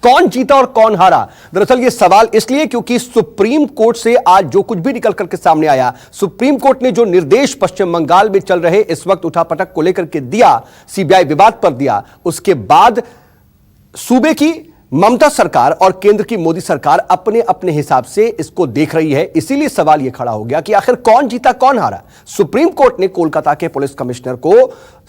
कौन जीता और कौन हारा? दरअसल ये सवाल इसलिए क्योंकि सुप्रीम कोर्ट से आज जो कुछ भी निकल करके सामने आया, सुप्रीम कोर्ट ने जो निर्देश पश्चिम बंगाल में चल रहे इस वक्त उठापटक को लेकर के दिया, सीबीआई विवाद पर दिया, उसके बाद सूबे की ममता सरकार और केंद्र की मोदी सरकार अपने अपने हिसाब से इसको देख रही है। इसीलिए सवाल यह खड़ा हो गया कि आखिर कौन जीता कौन हारा। सुप्रीम कोर्ट ने कोलकाता के पुलिस कमिश्नर को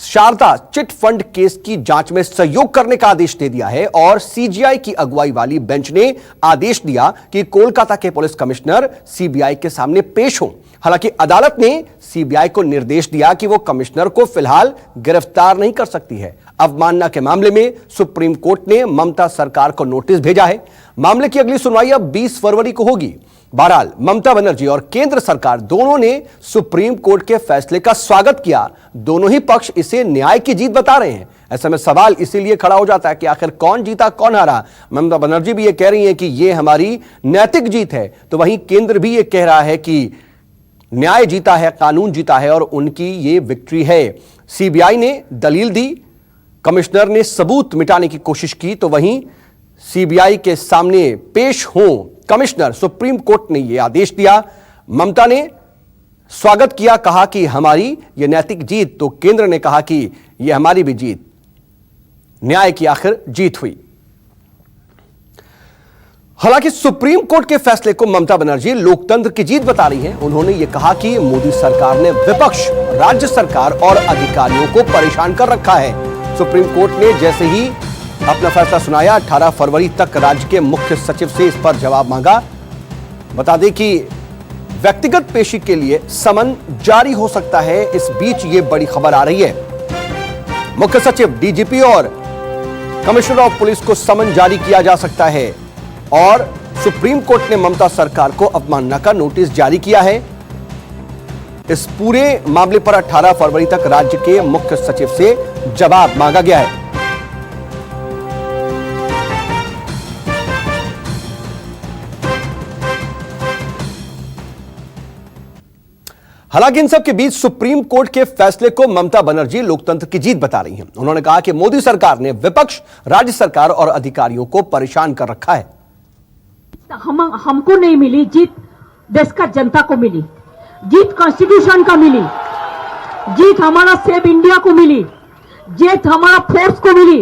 शारदा चिट फंड केस की जांच में सहयोग करने का आदेश दे दिया है और सीजीआई की अगुवाई वाली बेंच ने आदेश दिया कि कोलकाता के पुलिस कमिश्नर सीबीआई के सामने पेश हों। हालांकि अदालत ने सीबीआई को निर्देश दिया कि वो कमिश्नर को फिलहाल गिरफ्तार नहीं कर सकती है। अवमानना के मामले में सुप्रीम कोर्ट ने ममता सरकार को नोटिस भेजा है। मामले की अगली सुनवाई अब 20 फरवरी को होगी। बहरहाल ममता बनर्जी और केंद्र सरकार दोनों ने सुप्रीम कोर्ट के फैसले का स्वागत किया। दोनों ही पक्ष इसे न्याय की जीत बता रहे हैं। ऐसे में सवाल इसीलिए खड़ा हो जाता है कि आखिर कौन जीता कौन हारा। ममता बनर्जी भी ये कह रही है कि ये हमारी नैतिक जीत है, तो वहीं केंद्र भी ये कह रहा है कि न्याय जीता है, कानून जीता है और उनकी ये विक्ट्री है। सीबीआई ने दलील दी, कमिश्नर ने सबूत मिटाने की कोशिश की, तो वहीं सीबीआई के सामने पेश हों कमिश्नर। सुप्रीम कोर्ट ने यह आदेश दिया। ममता ने स्वागत किया, कहा कि हमारी यह नैतिक जीत, तो केंद्र ने कहा कि यह हमारी भी जीत, न्याय की आखिर जीत हुई। हालांकि सुप्रीम कोर्ट के फैसले को ममता बनर्जी लोकतंत्र की जीत बता रही हैं। उन्होंने यह कहा कि मोदी सरकार ने विपक्ष, राज्य सरकार और अधिकारियों को परेशान कर रखा है। सुप्रीम कोर्ट ने जैसे ही अपना फैसला सुनाया, 18 फरवरी तक राज्य के मुख्य सचिव से इस पर जवाब मांगा। बता दें कि व्यक्तिगत पेशी के लिए समन जारी हो सकता है। इस बीच ये बड़ी खबर आ रही है, मुख्य सचिव, डीजीपी और कमिश्नर ऑफ पुलिस को समन जारी किया जा सकता है और सुप्रीम कोर्ट ने ममता सरकार को अवमानना का नोटिस जारी किया है। इस पूरे मामले पर 18 फरवरी तक राज्य के मुख्य सचिव से जवाब मांगा गया है। हालांकि इन सब के बीच सुप्रीम कोर्ट के फैसले को ममता बनर्जी लोकतंत्र की जीत बता रही हैं। उन्होंने कहा कि मोदी सरकार ने विपक्ष, राज्य सरकार और अधिकारियों को परेशान कर रखा है। हमको नहीं मिली जीत, देश का जनता को मिली जीत, कॉन्स्टिट्यूशन का मिली जीत, हमारा सेव इंडिया को मिली जीत, हमारा फोर्स को मिली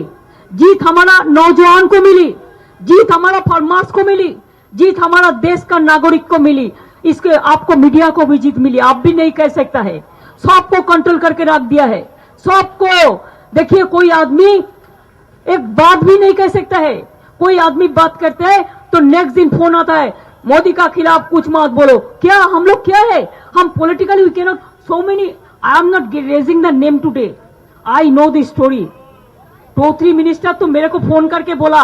जीत, हमारा नौजवान को मिली जीत, हमारा फार्मर्स को मिली जीत, हमारा देश का नागरिक को मिली। इसके आपको मीडिया को भी जीत मिली, आप भी नहीं कह सकता है। सबको कंट्रोल करके रख दिया है, सबको। देखिए, कोई आदमी एक बात भी नहीं कह सकता है। कोई आदमी बात करता है तो नेक्स्ट दिन फोन आता है, मोदी का खिलाफ कुछ मत बोलो। क्या हम लोग क्या है? हम politically we can not so many. I am not raising the name today, I know the story. 2-3 minister तो मेरे को फोन करके बोला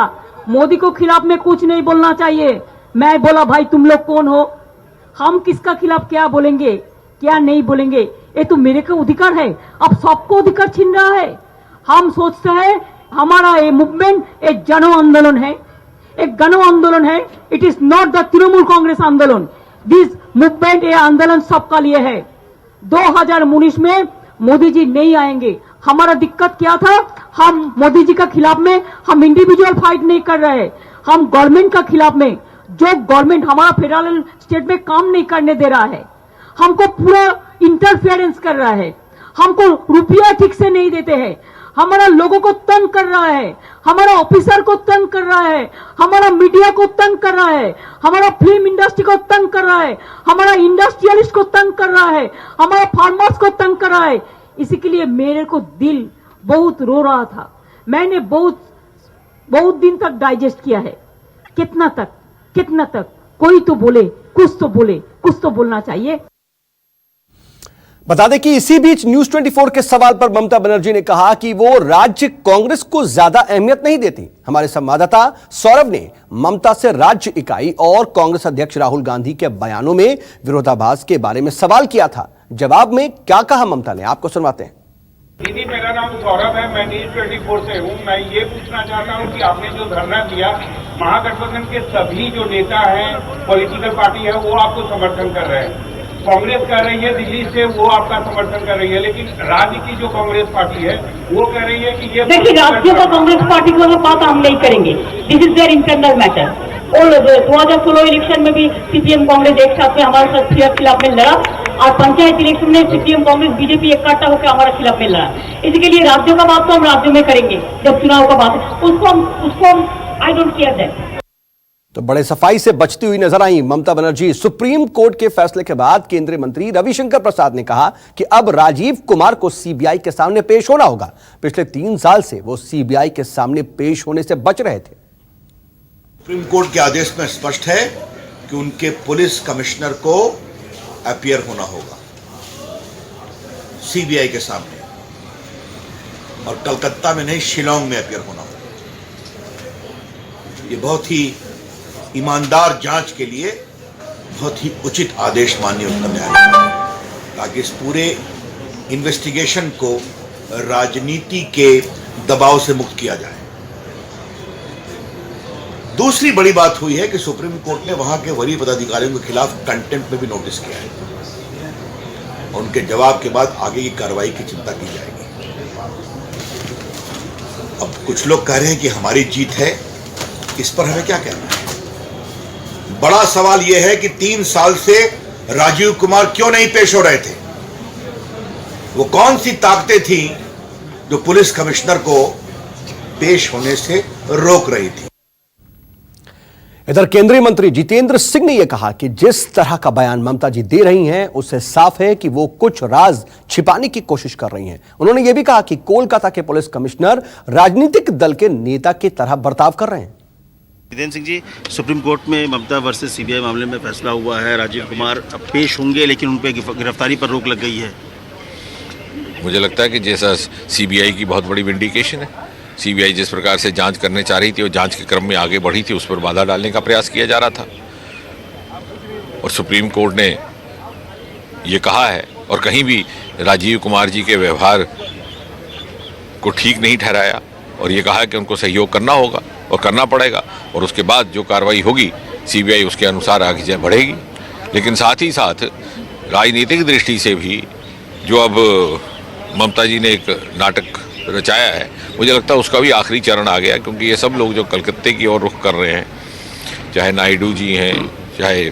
मोदी को खिलाफ में कुछ नहीं बोलना चाहिए। मैं बोला भाई तुम लोग कौन हो? हम किसका खिलाफ क्या बोलेंगे क्या नहीं बोलेंगे, ये तो मेरे को अधिकार है। अब सबको अधिकार छीन रहा है। हम सोचते हैं हमारा ये मूवमेंट एक जन आंदोलन है, एक गण आंदोलन है। It is not the Trinamool Congress आंदोलन। दिस मूवमेंट, ये आंदोलन सबका लिए है। 2019 में मोदी जी नहीं आएंगे। हमारा दिक्कत क्या था? हम मोदी जी का खिलाफ में हम इंडिविजुअल फाइट नहीं कर रहे, हम गवर्नमेंट का खिलाफ में। जो गवर्नमेंट हमारा फेडरल स्टेट में काम नहीं करने दे रहा है, हमको पूरा इंटरफेरेंस कर रहा है, हमको रुपया ठीक से नहीं देते हैं, हमारा लोगों को तंग कर रहा है, हमारा ऑफिसर को तंग कर रहा है, हमारा मीडिया को तंग कर रहा है, हमारा फिल्म इंडस्ट्री को तंग कर रहा है, हमारा इंडस्ट्रियलिस्ट को तंग कर रहा है, हमारा फार्मर्स को तंग कर रहा है। इसी के लिए मेरे को दिल बहुत रो रहा था। मैंने बहुत दिन तक डाइजेस्ट किया है। कितना तक कोई तो बोले, कुछ तो बोले, कुछ तो बोलना चाहिए। बता दें कि इसी बीच न्यूज 24 के सवाल पर ममता बनर्जी ने कहा कि वो राज्य कांग्रेस को ज्यादा अहमियत नहीं देती। हमारे संवाददाता सौरभ ने ममता से राज्य इकाई और कांग्रेस अध्यक्ष राहुल गांधी के बयानों में विरोधाभास के बारे में सवाल किया था। जवाब में क्या कहा ममता ने, आपको सुनवाते हैं। दीदी, मेरा नाम सौरभ है, मैं न्यूज 24 से हूँ। मैं ये पूछना चाहता हूँ कि आपने जो धरना दिया, महागठबंधन के सभी जो नेता हैं, पॉलिटिकल पार्टी है, वो आपको समर्थन कर रहे हैं। कांग्रेस कह रही है दिल्ली से वो आपका समर्थन कर रही है, लेकिन राज्य की जो कांग्रेस पार्टी है वो कह रही है कि ये देखिए, राज्यों का कांग्रेस पार्टी को बात हम नहीं करेंगे। This is their internal matter. और 2016 इलेक्शन में भी सीपीएम कांग्रेस एक साथ में हमारे साथ खिलाफ में लड़ा, और पंचायत इलेक्शन में सीपीएम कांग्रेस बीजेपी इकट्ठा होकर हमारे खिलाफ में लड़ा। इसके लिए राज्यों का बात तो हम राज्यों में करेंगे, जब चुनाव का बात है उसको हम आई डोंट केयर दैट। तो बड़े सफाई से बचती हुई नजर आई ममता बनर्जी। सुप्रीम कोर्ट के फैसले के बाद केंद्रीय मंत्री रविशंकर प्रसाद ने कहा कि अब राजीव कुमार को सीबीआई के सामने पेश होना होगा। पिछले 3 साल से वो सीबीआई के सामने पेश होने से बच रहे थे। सुप्रीम कोर्ट के आदेश में स्पष्ट है कि उनके पुलिस कमिश्नर को अपीयर होना होगा सीबीआई के सामने, और कलकत्ता में नहीं, शिलांग में अपीयर होना होगा। ये बहुत ही ईमानदार जांच के लिए बहुत ही उचित आदेश माननीय उच्चतम न्यायालय का, ताकि इस पूरे इन्वेस्टिगेशन को राजनीति के दबाव से मुक्त किया जाए। दूसरी बड़ी बात हुई है कि सुप्रीम कोर्ट ने वहां के वरीय पदाधिकारियों के खिलाफ कंटेम्प्ट में भी नोटिस किया है, और उनके जवाब के बाद आगे की कार्रवाई की चिंता की जाएगी। अब कुछ लोग कह रहे हैं कि हमारी जीत है, इस पर हमें क्या कहना है? बड़ा सवाल यह है कि 3 साल से राजीव कुमार क्यों नहीं पेश हो रहे थे? वो कौन सी ताकतें थी जो पुलिस कमिश्नर को पेश होने से रोक रही थी? इधर केंद्रीय मंत्री जितेंद्र सिंह ने यह कहा कि जिस तरह का बयान ममता जी दे रही हैं, उससे साफ है कि वो कुछ राज छिपाने की कोशिश कर रही हैं। उन्होंने यह भी कहा कि कोलकाता के पुलिस कमिश्नर राजनीतिक दल के नेता की तरह बर्ताव कर रहे हैं। जितेंद्र सिंह जी, सुप्रीम कोर्ट में ममता वर्सेस सीबीआई मामले में फैसला हुआ है। राजीव कुमार अब पेश होंगे, लेकिन उन पर गिरफ्तारी पर रोक लग गई है। मुझे लगता है कि जैसा सीबीआई की बहुत बड़ी विंडिकेशन है, सीबीआई जिस प्रकार से जांच करने चाह रही थी और जांच के क्रम में आगे बढ़ी थी, उस पर बाधा डालने का प्रयास किया जा रहा था, और सुप्रीम कोर्ट ने ये कहा है और कहीं भी राजीव कुमार जी के व्यवहार को ठीक नहीं ठहराया, और ये कहा है कि उनको सहयोग करना होगा और करना पड़ेगा, और उसके बाद जो कार्रवाई होगी सीबीआई उसके अनुसार आगे बढ़ेगी। लेकिन साथ ही साथ राजनीतिक दृष्टि से भी जो अब ममता जी ने एक नाटक रचाया है, मुझे लगता है उसका भी आखिरी चरण आ गया, क्योंकि ये सब लोग जो कलकत्ते की ओर रुख कर रहे हैं, चाहे नायडू जी हैं, चाहे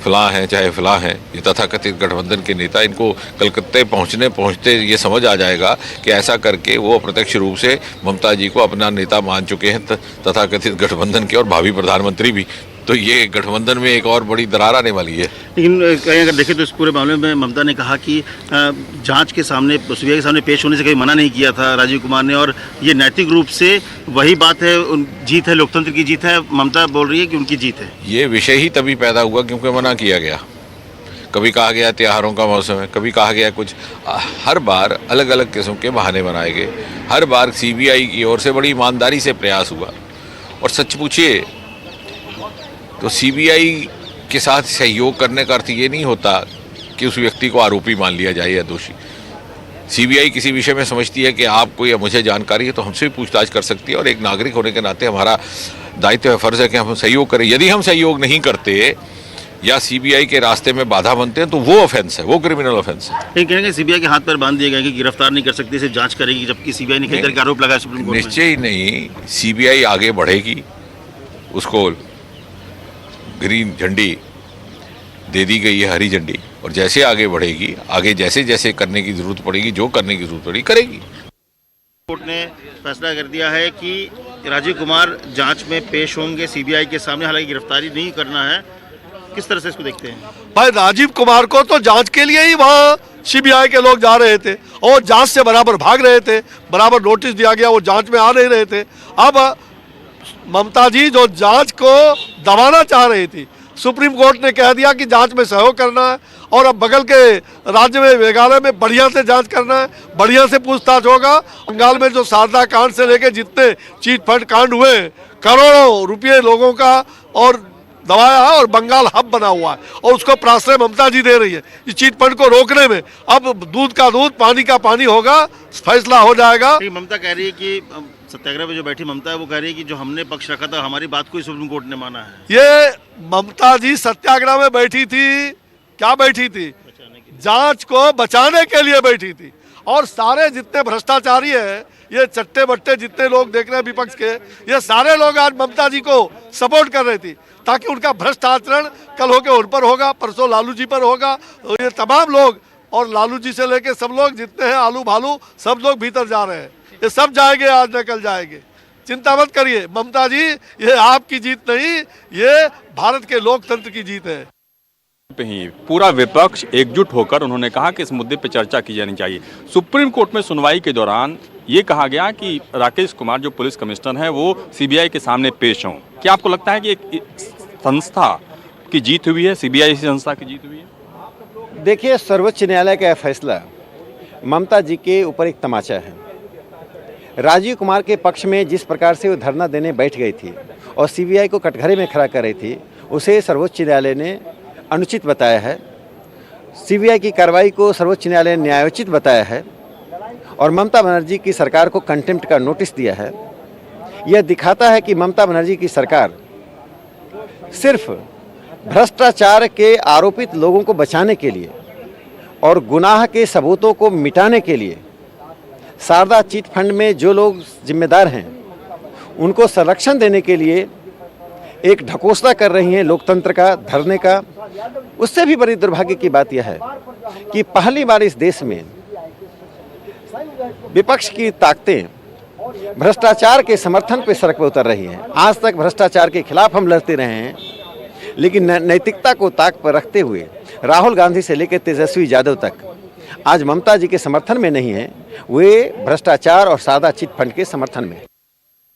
फलां हैं, चाहे फलां हैं, ये तथाकथित गठबंधन के नेता, इनको कलकत्ते पहुंचते ये समझ आ जाएगा कि ऐसा करके वो अप्रत्यक्ष रूप से ममता जी को अपना नेता मान चुके हैं, तथाकथित गठबंधन के, और भावी प्रधानमंत्री भी। तो ये गठबंधन में एक और बड़ी दरार आने वाली है। लेकिन कहीं अगर देखें तो इस पूरे मामले में ममता ने कहा कि जांच के सामने, सीबीआई के सामने पेश होने से कहीं मना नहीं किया था राजीव कुमार ने, और ये नैतिक रूप से वही बात है, जीत है, लोकतंत्र की जीत है। ममता बोल रही है कि उनकी जीत है। ये विषय ही तभी पैदा हुआ क्योंकि मना किया गया। कभी कहा गया त्योहारों का मौसम है, कभी कहा गया कुछ, हर बार अलग अलग किस्म के बहाने बनाए गए। हर बार सीबीआई की ओर से बड़ी ईमानदारी से प्रयास हुआ, और सच पूछिए तो सीबीआई के साथ सहयोग करने का अर्थ ये नहीं होता कि उस व्यक्ति को आरोपी मान लिया जाए या दोषी। सीबीआई किसी विषय में समझती है कि आपको या मुझे जानकारी है तो हमसे भी पूछताछ कर सकती है, और एक नागरिक होने के नाते हमारा दायित्व है, फर्ज है कि हम सहयोग करें। यदि हम सहयोग नहीं करते या सीबीआई के रास्ते में बाधा बनते हैं तो वो ऑफेंस है, वो क्रिमिनल ऑफेंस है। ये कहेंगे सीबीआई के हाथ पर बांध दिए गए कि गिरफ्तार नहीं कर सकती, सिर्फ जांच करेगी, जबकि सीबीआई ने कई तरह के आरोप लगाया सुप्रीम कोर्ट में। निश्चय ही नहीं, सीबीआई आगे बढ़ेगी, उसको ग्रीन झंडी दे दी गई है, हरी झंडी, और जैसे आगे बढ़ेगी, आगे जैसे जैसे करने की जरूरत पड़ेगी, जो करने की जरूरत पड़ेगी करेगी। कोर्ट ने फैसला कर दिया है कि राजीव कुमार जांच में पेश होंगे सीबीआई के सामने, हालांकि गिरफ्तारी नहीं करना है। किस तरह से इसको देखते हैं? भाई राजीव कुमार को तो जांच के लिए ही वहाँ सीबीआई के लोग जा रहे थे, और जांच से बराबर भाग रहे थे, बराबर नोटिस दिया गया, वो जांच में आ नहीं रहे थे। अब ममता जी जो जांच को दबाना चाह रही थी, सुप्रीम कोर्ट ने कह दिया कि जांच में सहयोग करना है, और अब बगल के राज्य में मेघालय में बढ़िया से जांच करना है, बढ़िया से पूछताछ होगा। बंगाल में जो शारदा कांड से लेके जितने चीट फंड कांड हुए, करोड़ों रुपये लोगों का और दबाया है, और बंगाल हब बना हुआ है, और उसको प्राश्रय ममता जी दे रही है इस चीट फंड को रोकने में। अब दूध का दूध, पानी का पानी होगा, फैसला हो जाएगा। ममता कह रही है कि सत्याग्रह में जो बैठी ममता है वो कह रही है कि जो हमने पक्ष रखा था, हमारी बात को ही सुप्रीम कोर्ट ने माना है। ये ममता जी सत्याग्रह में बैठी थी क्या बैठी थी? जांच को बचाने के लिए बैठी थी। और सारे जितने भ्रष्टाचारी हैं, ये चट्टे बट्टे जितने लोग देख रहे हैं विपक्ष के, ये सारे लोग आज ममता जी को सपोर्ट कर रहे थे ताकि उनका भ्रष्ट आचरण कल होके उन पर होगा, परसों लालू जी पर होगा। और ये तमाम लोग और लालू जी से लेके सब लोग जितने हैं आलू भालू सब लोग भीतर जा रहे हैं। ये सब जाएंगे, आज निकल जाएंगे, चिंता मत करिए। ममता जी, ये आपकी जीत नहीं, ये भारत के लोकतंत्र की जीत है। पे ही पूरा विपक्ष एकजुट होकर उन्होंने कहा कि इस मुद्दे पर चर्चा की जानी चाहिए। सुप्रीम कोर्ट में सुनवाई के दौरान ये कहा गया कि राकेश कुमार जो पुलिस कमिश्नर हैं वो सीबीआई के सामने पेश हों। क्या आपको लगता है कि एक संस्था की जीत हुई है, सीबीआई संस्था की जीत हुई है? देखिए, सर्वोच्च न्यायालय का फैसला ममता जी के ऊपर एक तमाचा है। राजीव कुमार के पक्ष में जिस प्रकार से वो धरना देने बैठ गई थी और सीबीआई को कटघरे में खड़ा कर रही थी, उसे सर्वोच्च न्यायालय ने अनुचित बताया है। सीबीआई की कार्रवाई को सर्वोच्च न्यायालय ने न्यायोचित बताया है और ममता बनर्जी की सरकार को कंटेम्प्ट का नोटिस दिया है। यह दिखाता है कि ममता बनर्जी की सरकार सिर्फ भ्रष्टाचार के आरोपित लोगों को बचाने के लिए और गुनाह के सबूतों को मिटाने के लिए शारदा चिट फंड में जो लोग जिम्मेदार हैं उनको संरक्षण देने के लिए एक ढकोसला कर रही हैं लोकतंत्र का, धरने का। उससे भी बड़ी दुर्भाग्य की बात यह है कि पहली बार इस देश में विपक्ष की ताकतें भ्रष्टाचार के समर्थन पे सड़क पर उतर रही हैं। आज तक भ्रष्टाचार के खिलाफ हम लड़ते रहे हैं, लेकिन नैतिकता को ताक पर रखते हुए राहुल गांधी से लेकर तेजस्वी यादव तक आज ममता जी के समर्थन में नहीं है, वे भ्रष्टाचार और सादा चिट फंड के समर्थन में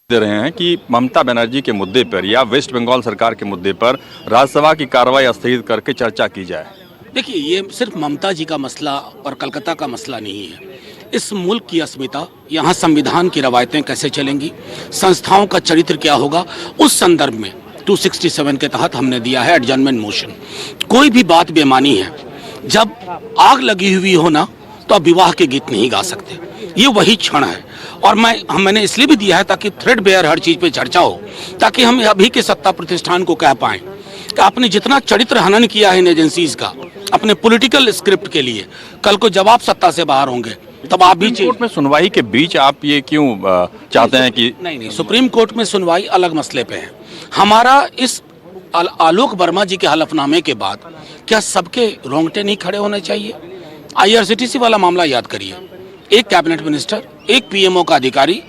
दे रहे हैं कि ममता बनर्जी के मुद्दे पर या वेस्ट बंगाल सरकार के मुद्दे पर राज्यसभा की कार्रवाई स्थगित करके चर्चा की जाए। देखिए, ये सिर्फ ममता जी का मसला और कलकत्ता का मसला नहीं है। इस मुल्क की अस्मिता, यहाँ संविधान की रवायतें कैसे चलेंगी, संस्थाओं का चरित्र क्या होगा, उस संदर्भ में 267 के तहत हमने दिया है एडजर्नमेंट मोशन। कोई भी बात बेमानी है, जब आग लगी हुई हो ना तो आप विवाह के गीत नहीं गा सकते। ये वही क्षण है और मैंने इसलिए भी दिया है ताकि थ्रेड बेयर हर चीज पे चर्चा हो, ताकि हम अभी के सत्ता प्रतिष्ठान को कह पाएं कि आपने जितना चरित्र हनन किया है इन एजेंसीज का अपने पॉलिटिकल स्क्रिप्ट के लिए, कल को जब आप सत्ता से बाहर होंगे तब आप भी कोर्ट में सुनवाई के बीच आप ये क्यों चाहते हैं कि नहीं, सुप्रीम कोर्ट में सुनवाई अलग मसले पे है। हमारा इस आलोक वर्मा जी के हलफनामे के बाद क्या सबके रोंगटे नहीं खड़े होने चाहिए? IRCTC वाला मामला याद करिए, एक कैबिनेट मिनिस्टर, एक PMO का अधिकारी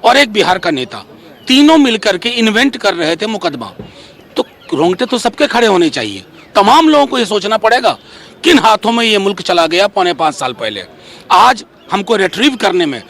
और एक बिहार का नेता, तीनों मिलकर के इन्वेंट कर रहे थे मुकदमा। तो रोंगटे तो सबके खड़े होने चाहिए। तमाम लोगों को ये सोचना पड़ेगा किन हाथों में ये मुल्क चला गया 4.5 साल पहले। आज हमको रिट्रीव करने में